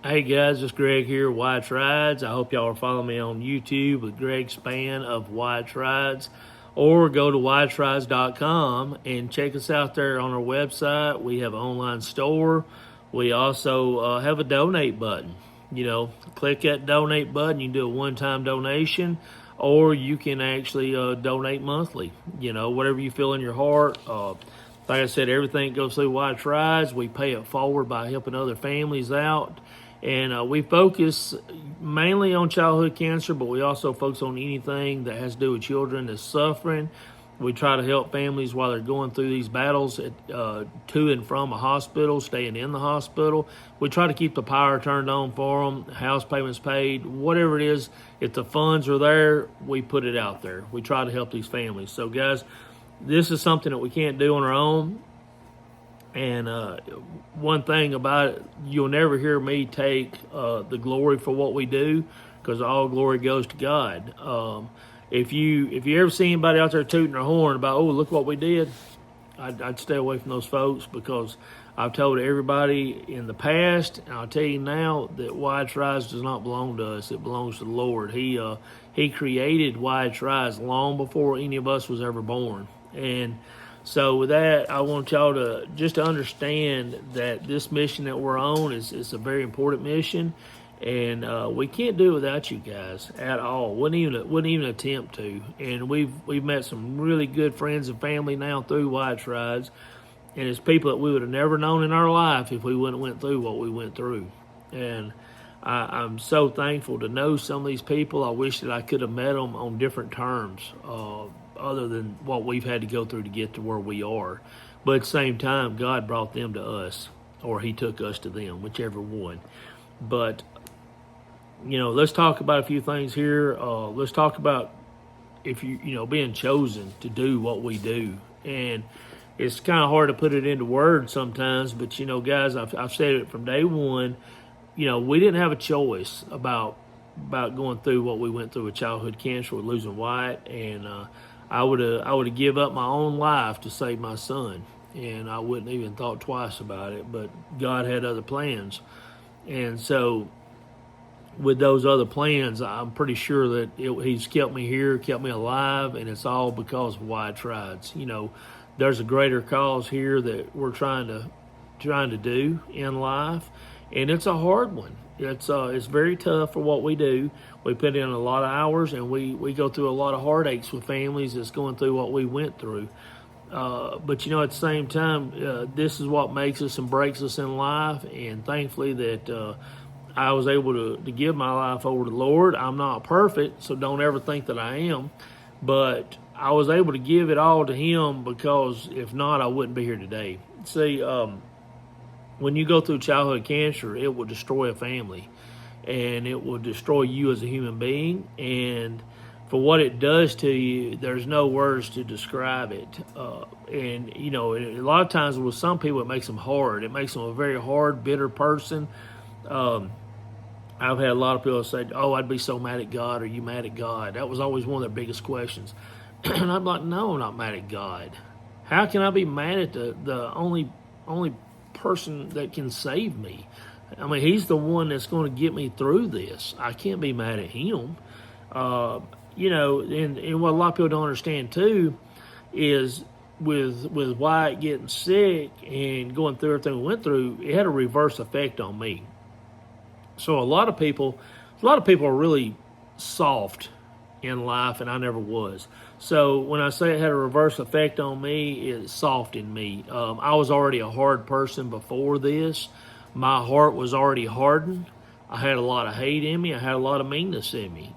Hey guys, it's Greg here, White's Rides. I hope y'all are following me on YouTube with Greg Span of White's Rides, or go to whitesrides.com and check us out there on our website. We have an online store. We also have a donate button. Click that donate button. You can do a one-time donation, or you can actually donate monthly. Whatever you feel in your heart. Like I said, everything goes through White's Rides. We pay it forward by helping other families out. And we focus mainly on childhood cancer, but we also focus on anything that has to do with children that's suffering. We try to help families while they're going through these battles to and from a hospital, staying in the hospital. We try to keep the power turned on for them, house payments paid, whatever it is. If the funds are there, we put it out there. We try to help these families. So, guys, this is something that we can't do on our own. And one thing about it, you'll never hear me take the glory for what we do, because all glory goes to God. If you ever see anybody out there tooting their horn about, oh, look what we did, I'd stay away from those folks, because I've told everybody in the past, and I'll tell you now, that White's Rides does not belong to us. It belongs to the Lord. He created White's Rides long before any of us was ever born. And so with that, I want y'all to just to understand that this mission that we're on is a very important mission, and we can't do it without you guys at all. Wouldn't even attempt to. And we've met some really good friends and family now through White's Rides, and it's people that we would have never known in our life if we wouldn't have went through what we went through. And I'm so thankful to know some of these people. I wish that I could have met them on different terms, other than what we've had to go through to get to where we are. But at the same time, God brought them to us, or he took us to them, whichever one. But, let's talk about a few things here. Let's talk about if being chosen to do what we do. And it's kind of hard to put it into words sometimes, but, guys, I've said it from day one. We didn't have a choice about going through what we went through with childhood cancer, with losing White, and I would have give up my own life to save my son, and I wouldn't even thought twice about it. But God had other plans, and so with those other plans, I'm pretty sure that He's kept me here, kept me alive, and it's all because of White's Rides. There's a greater cause here that we're trying to do in life, and it's a hard one. It's very tough for what we do. We put in a lot of hours, and we go through a lot of heartaches with families that's going through what we went through. But at the same time, this is what makes us and breaks us in life. And thankfully that I was able to give my life over to the Lord. I'm not perfect, so don't ever think that I am. But I was able to give it all to Him, because if not, I wouldn't be here today. See, when you go through childhood cancer, it will destroy a family, and it will destroy you as a human being. And for what it does to you, there's no words to describe it. And a lot of times with some people, it makes them hard. It makes them a very hard, bitter person. I've had a lot of people say, oh, I'd be so mad at God. Are you mad at God? That was always one of their biggest questions. And I'm like, no, I'm not mad at God. How can I be mad at the only person that can save me? I mean, He's the one that's going to get me through this. I can't be mad at Him. And what a lot of people don't understand too is with Wyatt getting sick and going through everything we went through, it had a reverse effect on me. So a lot of people are really soft in life, and I never was. So when I say it had a reverse effect on me, it softened me. I was already a hard person before this. My heart was already hardened. I had a lot of hate in me. I had a lot of meanness in me,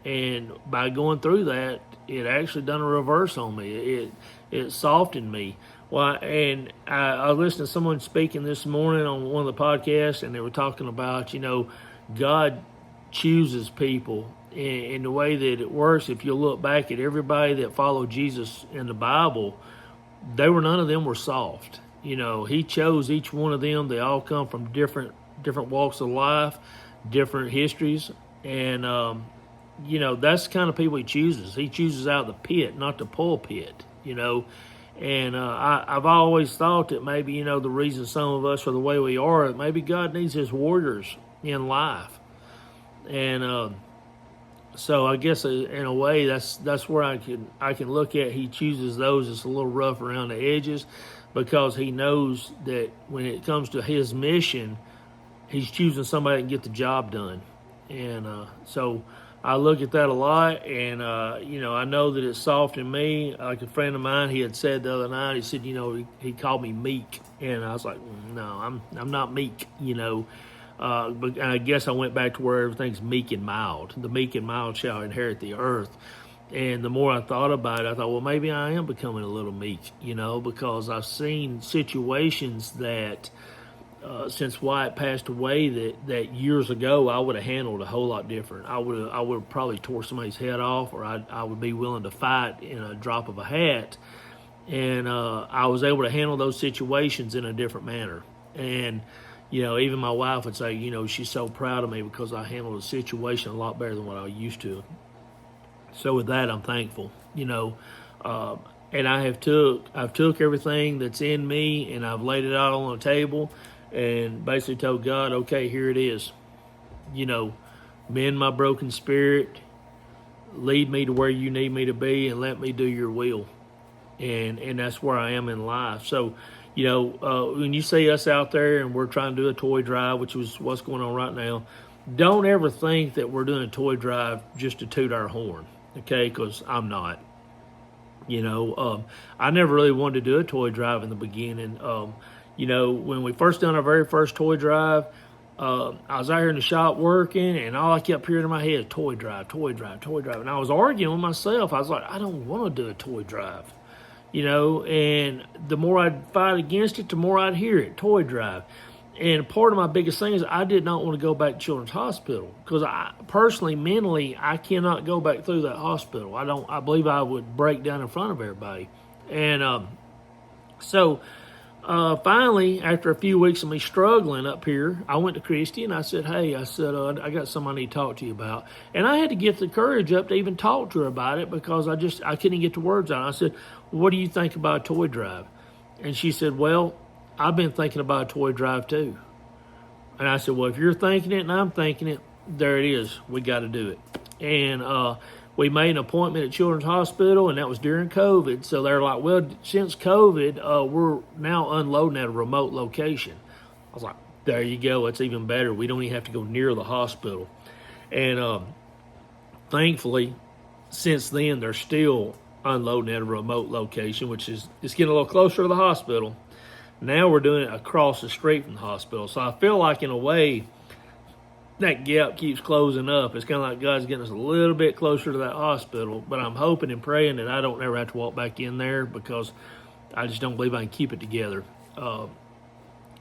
and by going through that, it actually done a reverse on me. It softened me. Well, and I listened to someone speaking this morning on one of the podcasts, and they were talking about, God chooses people. And the way that it works, if you look back at everybody that followed Jesus in the Bible, none of them were soft. He chose each one of them. They all come from different walks of life, different histories, and that's the kind of people He chooses. He chooses out of the pit, not the pulpit. And I've always thought that maybe, you know, the reason some of us are the way we are, maybe God needs his warriors in life. And so I guess in a way that's where I can look at, he chooses those that's a little rough around the edges, because he knows that when it comes to his mission, he's choosing somebody that can get the job done. And so I look at that a lot, and you know, I know that it's soft in me. Like a friend of mine, he had said the other night, he said, you know, he called me meek, and I was like, no, I'm not meek, you know. But I guess I went back to where everything's meek and mild. The meek and mild shall inherit the earth. And the more I thought about it, I thought, well, maybe I am becoming a little meek, you know, because I've seen situations that since Wyatt passed away that years ago I would have handled a whole lot different. I would have probably tore somebody's head off, or I would be willing to fight in a drop of a hat. And I was able to handle those situations in a different manner. And you know, even my wife would say, you know, she's so proud of me because I handled the situation a lot better than what I used to. So with that, I'm thankful, you know. And I've took everything that's in me, and I've laid it out on the table, and basically told God, okay, here it is. You know, mend my broken spirit, lead me to where you need me to be, and let me do your will. And that's where I am in life. So, you know, when you see us out there and we're trying to do a toy drive, which is what's going on right now, don't ever think that we're doing a toy drive just to toot our horn, okay? Because I'm not. You know, I never really wanted to do a toy drive in the beginning. You know, when we first done our very first toy drive, I was out here in the shop working, and all I kept hearing in my head, toy drive, toy drive, toy drive. And I was arguing with myself. I was like, I don't want to do a toy drive. You know, and the more I'd fight against it, the more I'd hear it, toy drive. And part of my biggest thing is I did not want to go back to Children's Hospital, because I personally, mentally, I cannot go back through that hospital. I believe I would break down in front of everybody. And so finally, after a few weeks of me struggling up here, I went to Christy and I said, hey, I got something I need to talk to you about. And I had to get the courage up to even talk to her about it, because I couldn't get the words out. I said, what do you think about a toy drive? And she said, well, I've been thinking about a toy drive too. And I said, well, if you're thinking it and I'm thinking it, there it is. We got to do it. And we made an appointment at Children's Hospital, and that was during COVID. So they're like, well, since COVID, we're now unloading at a remote location. I was like, there you go. It's even better. We don't even have to go near the hospital. And thankfully, since then, they're still unloading at a remote location, which is it's getting a little closer to the hospital. Now we're doing it across the street from the hospital. So I feel like, in a way, that gap keeps closing up. It's kind of like God's getting us a little bit closer to that hospital. But I'm hoping and praying that I don't ever have to walk back in there, because I just don't believe I can keep it together.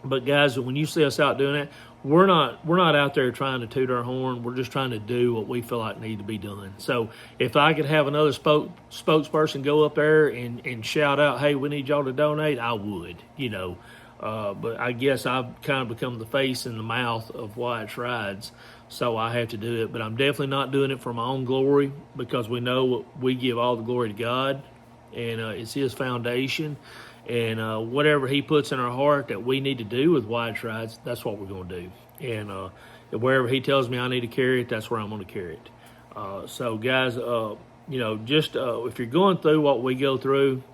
But guys, when you see us out doing it, we're not out there trying to toot our horn. We're just trying to do what we feel like need to be done. So if I could have another spokesperson go up there and shout out, hey, we need y'all to donate, I would, you know. But I guess I've kind of become the face and the mouth of Wyatt's Rides, so I have to do it. But I'm definitely not doing it for my own glory, because we know we give all the glory to God, and it's His foundation. And whatever He puts in our heart that we need to do with Wyatt's Rides, that's what we're going to do. And wherever He tells me I need to carry it, that's where I'm going to carry it. So guys, you know, just if you're going through what we go through,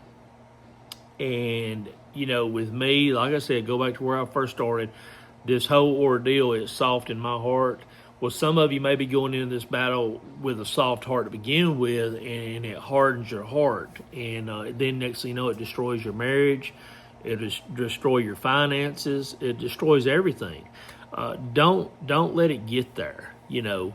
and you know, with me, like I said, go back to where I first started. This whole ordeal is soft in my heart. Well, some of you may be going into this battle with a soft heart to begin with, and it hardens your heart. And then next thing you know, it destroys your marriage. It destroys your finances. It destroys everything. Don't let it get there. You know,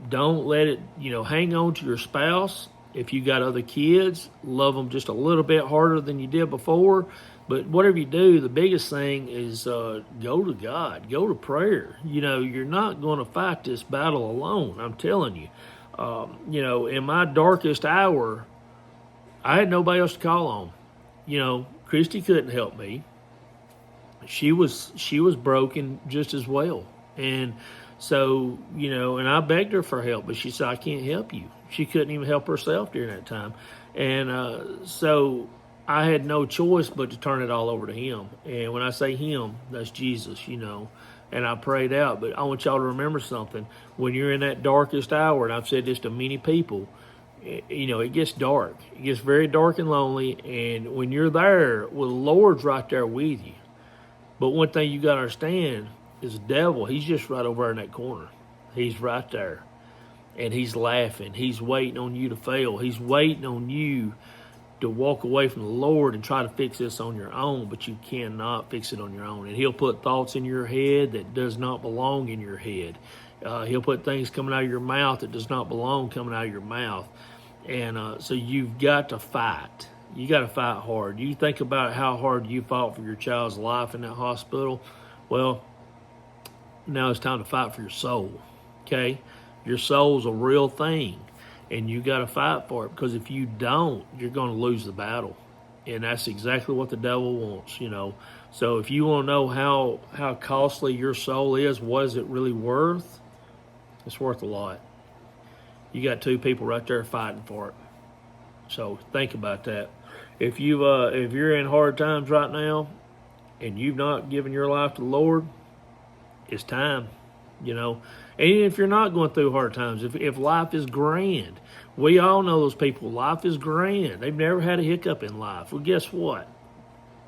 don't let it, you know, hang on to your spouse. If you got other kids, love them just a little bit harder than you did before. But whatever you do, the biggest thing is go to God, go to prayer. You know, you're not going to fight this battle alone. I'm telling you. You know, in my darkest hour, I had nobody else to call on. You know, Christy couldn't help me. She was broken just as well. And so, you know, and I begged her for help, but she said, I can't help you. She couldn't even help herself during that time. And so I had no choice but to turn it all over to him. And when I say him, that's Jesus, you know. And I prayed out. But I want y'all to remember something. When you're in that darkest hour, and I've said this to many people, you know, it gets dark. It gets very dark and lonely. And when you're there, well, the Lord's right there with you. But one thing you got to understand is the devil, he's just right over in that corner. He's right there. And he's laughing. He's waiting on you to fail. He's waiting on you to walk away from the Lord and try to fix this on your own, but you cannot fix it on your own. And he'll put thoughts in your head that does not belong in your head. He'll put things coming out of your mouth that does not belong coming out of your mouth. And so you've got to fight. You got to fight hard. You think about how hard you fought for your child's life in that hospital. Well, now it's time to fight for your soul, okay? Your soul's a real thing, and you got to fight for it, because if you don't, you're going to lose the battle. And that's exactly what the devil wants, you know. So if you want to know how costly your soul is, what is it really worth? It's worth a lot. You got two people right there fighting for it. So think about that. If you're in hard times right now and you've not given your life to the Lord, it's time, you know. And if you're not going through hard times, if life is grand, we all know those people, life is grand. They've never had a hiccup in life. Well, guess what?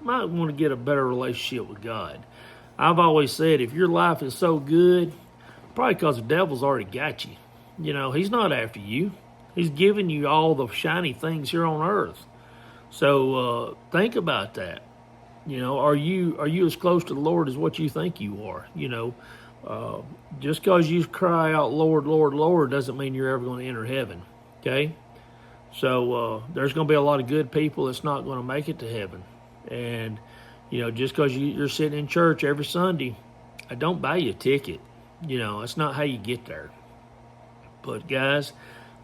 You might want to get a better relationship with God. I've always said, if your life is so good, probably because the devil's already got you. You know, he's not after you. He's giving you all the shiny things here on earth. So think about that. You know, are you as close to the Lord as what you think you are? You know, just because you cry out, Lord, Lord, Lord, doesn't mean you're ever going to enter heaven. Okay? So there's going to be a lot of good people that's not going to make it to heaven. And, you know, just because you're sitting in church every Sunday, I don't buy you a ticket. You know, that's not how you get there. But, guys,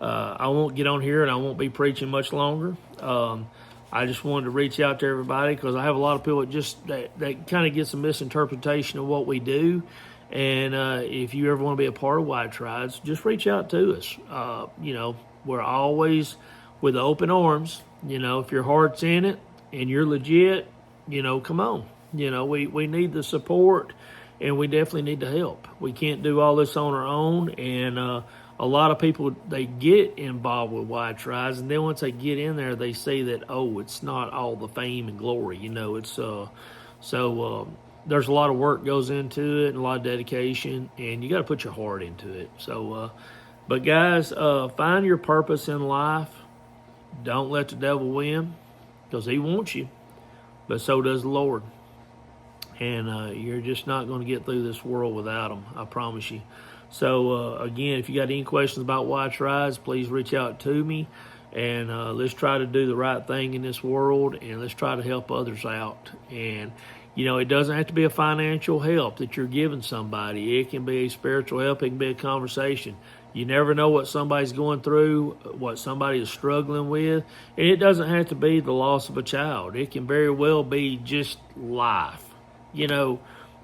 I won't get on here and I won't be preaching much longer. I just wanted to reach out to everybody because I have a lot of people that kind of get a misinterpretation of what we do. And if you ever want to be a part of White Triads, just reach out to us. You know, we're always with open arms. You know, if your heart's in it and you're legit, you know, come on. You know, we need the support and we definitely need the help. We can't do all this on our own. And a lot of people, they get involved with White Triads, and then once they get in there, they see that, oh, it's not all the fame and glory. You know, it's there's a lot of work goes into it and a lot of dedication, and you got to put your heart into it. So, but guys, find your purpose in life. Don't let the devil win, because he wants you, but so does the Lord. And you're just not going to get through this world without him, I promise you. So, again, if you got any questions about White Triads, please reach out to me. And let's try to do the right thing in this world, and let's try to help others out. And, you know, it doesn't have to be a financial help that you're giving somebody. It can be a spiritual help. It can be a conversation. You never know what somebody's going through, what somebody is struggling with. And it doesn't have to be the loss of a child. It can very well be just life. You know,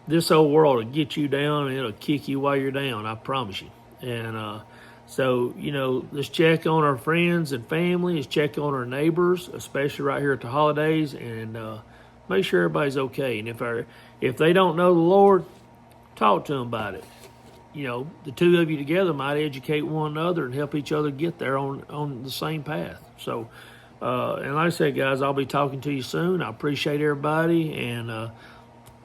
this old world will get you down and it'll kick you while you're down, I promise you. And so, you know, let's check on our friends and family. Let's check on our neighbors, especially right here at the holidays, and make sure everybody's okay. And if they don't know the Lord, talk to them about it. You know, the two of you together might educate one another and help each other get there on the same path. So, and like I said, guys, I'll be talking to you soon. I appreciate everybody, and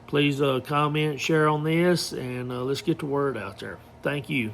please comment, share on this, and let's get the word out there. Thank you.